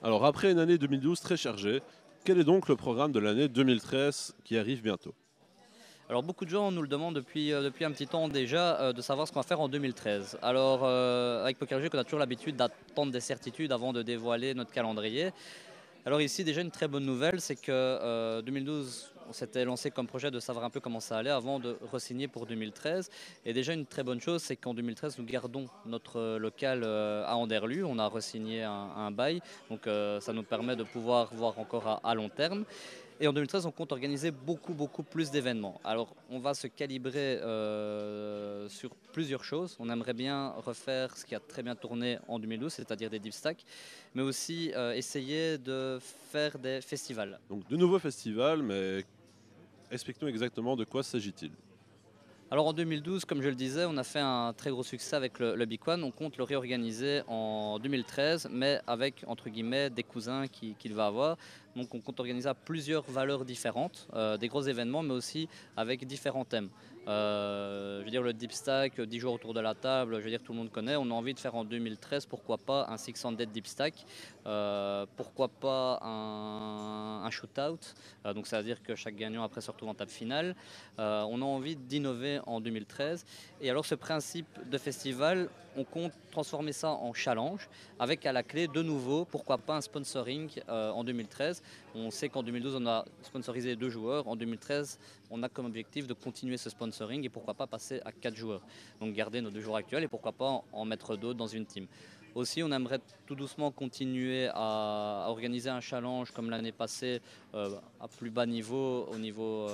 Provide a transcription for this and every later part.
Alors après une année 2012 très chargée, quel est donc le programme de l'année 2013 qui arrive bientôt? Alors beaucoup de gens nous le demandent depuis un petit temps déjà de savoir ce qu'on va faire en 2013. Alors avec PokerLogic, on a toujours l'habitude d'attendre des certitudes avant de dévoiler notre calendrier. Alors ici déjà une très bonne nouvelle, c'est que 2012 on s'était lancé comme projet de savoir un peu comment ça allait avant de re-signer pour 2013. Et déjà une très bonne chose, c'est qu'en 2013 nous gardons notre local à Anderlu. On a re-signé un bail, donc ça nous permet de pouvoir voir encore à long terme. Et en 2013, on compte organiser beaucoup plus d'événements. Alors, on va se calibrer sur plusieurs choses. On aimerait bien refaire ce qui a très bien tourné en 2012, c'est-à-dire des deep stacks, mais aussi essayer de faire des festivals. Donc de nouveaux festivals, mais explique-nous exactement de quoi s'agit-il? Alors en 2012, comme je le disais, on a fait un très gros succès avec le Big One. On compte le réorganiser en 2013, mais avec, entre guillemets, des cousins qu'il va avoir. Donc on compte organiser à plusieurs valeurs différentes, des gros événements, mais aussi avec différents thèmes. Je veux dire le Deep Stack, 10 jours autour de la table, je veux dire tout le monde connaît. On a envie de faire en 2013, pourquoi pas un 600 Deep Stack, pourquoi pas un shootout, donc ça veut dire que chaque gagnant après se retrouve en table finale. On a envie d'innover en 2013. Et alors ce principe de festival, on compte transformer ça en challenge avec à la clé de nouveau, pourquoi pas un sponsoring en 2013. On sait qu'en 2012 on a sponsorisé 2 joueurs, en 2013 on a comme objectif de continuer ce sponsoring et pourquoi pas passer à 4 joueurs. Donc garder nos 2 joueurs actuels et pourquoi pas en mettre d'autres dans une team. Aussi, on aimerait tout doucement continuer à organiser un challenge comme l'année passée à plus bas niveau, au niveau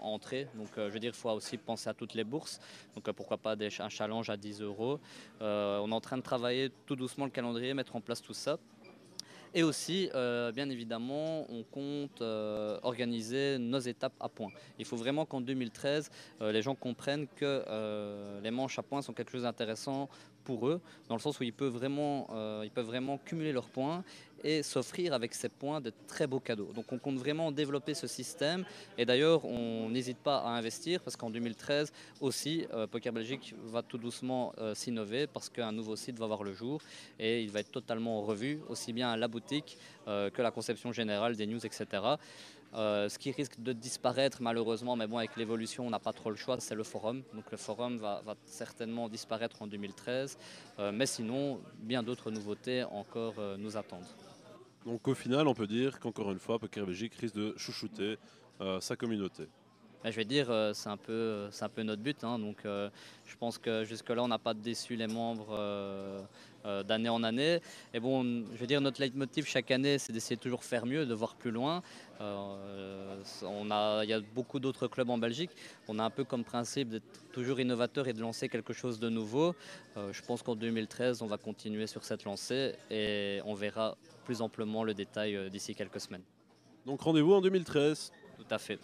entrée. Donc, je veux dire, il faut aussi penser à toutes les bourses. Donc, pourquoi pas un challenge à 10 euros. On est en train de travailler tout doucement le calendrier, mettre en place tout ça. Et aussi, bien évidemment, on compte organiser nos étapes à points. Il faut vraiment qu'en 2013, les gens comprennent que les manches à points sont quelque chose d'intéressant pour eux, dans le sens où ils peuvent vraiment cumuler leurs points et s'offrir avec ces points de très beaux cadeaux. Donc on compte vraiment développer ce système et d'ailleurs on n'hésite pas à investir parce qu'en 2013 aussi Poker Belgique va tout doucement s'innover parce qu'un nouveau site va voir le jour et il va être totalement revu aussi bien à la boutique que la conception générale des news, etc. Ce qui risque de disparaître malheureusement, mais bon avec l'évolution on n'a pas trop le choix, c'est le forum. Donc le forum va certainement disparaître en 2013, mais sinon bien d'autres nouveautés encore nous attendent. Donc au final, on peut dire qu'encore une fois, Poker Belgique risque de chouchouter sa communauté. Je vais dire, c'est un peu notre but, hein, donc je pense que jusque-là, on n'a pas déçu les membres d'année en année. Et bon, je veux dire, notre leitmotiv chaque année, c'est d'essayer de toujours faire mieux, de voir plus loin. Il y a beaucoup d'autres clubs en Belgique. On a un peu comme principe d'être toujours innovateur et de lancer quelque chose de nouveau. Je pense qu'en 2013, on va continuer sur cette lancée et on verra plus amplement le détail d'ici quelques semaines. Donc rendez-vous en 2013. Tout à fait.